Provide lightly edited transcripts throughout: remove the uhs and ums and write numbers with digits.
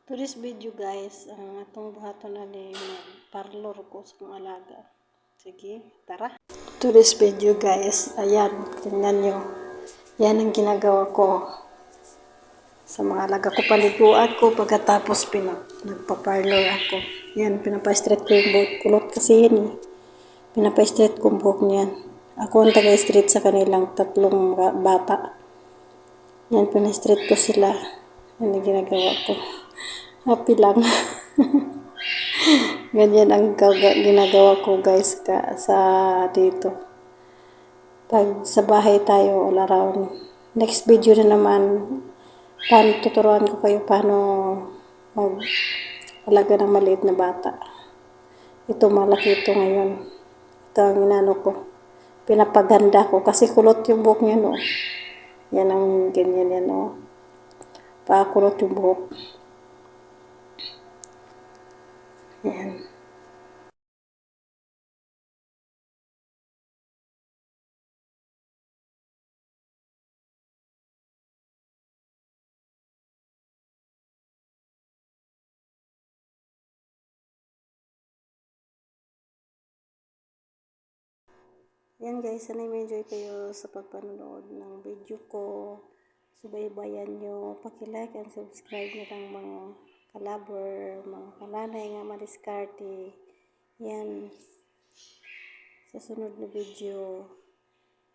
To this video guys, ang atong buhaton na ni parlor ko sa kong alaga. Sige, tara. To this video guys, ayan, tingnan nyo. Yan ang ginagawa ko sa mga alaga ko. Paliguan ko pagkatapos nagpa-parlor ako. Yan, pinapa-straight ko yung buhok. Kulot kasi yan eh. Pinapa-straight ko yung buhok niyan. Ako ang taga-straight sa kanilang tatlong bata. Yan, pina-straight ko sila. Yan ang ginagawa ko. Happy lang. Ganyan ang ginagawa ko guys sa dito. Pag sa bahay tayo all around. Next video na naman, tuturuan ko kayo paano mag-alaga ng maliit na bata. Ito malaki ito ngayon. Ito ang inano ko. Pinapaganda ko kasi kulot yung buhok niya no. Yan ang ganyan yan no. Pakulot yung buhok. Yan. Yan guys, sana i-enjoy kayo sa pagpanonood ng video ko. Subaybayan nyo, paki-like and subscribe na lang mga kalaber, mga kalanay nga madiskarte. Yan. Sa sunod na video,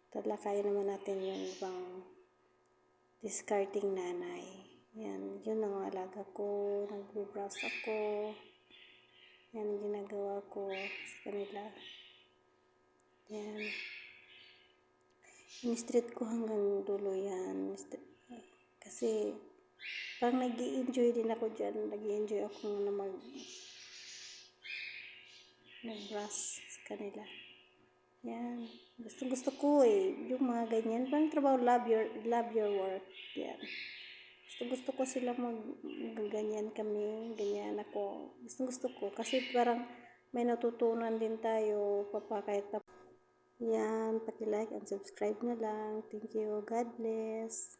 talakayin naman natin yung ibang discarding nanay. Yan, yun ang alaga ko. Nag-brush ako. Yan ang ginagawa ko sa kanila. Yan. In-street ko hanggang dulo yan. Kasi, parang nag-i-enjoy din ako dyan. Nag-i-enjoy ako na mag-brush sa kanila. Yan. Gusto ko eh. Yung mga ganyan. Parang trabaho, love your work. Yan. Gusto ko sila ganyan kami. Ganyan ako. Gusto ko. Kasi parang may natutunan din tayo. Kahit na yan. Paki-like and subscribe na lang. Thank you. God bless.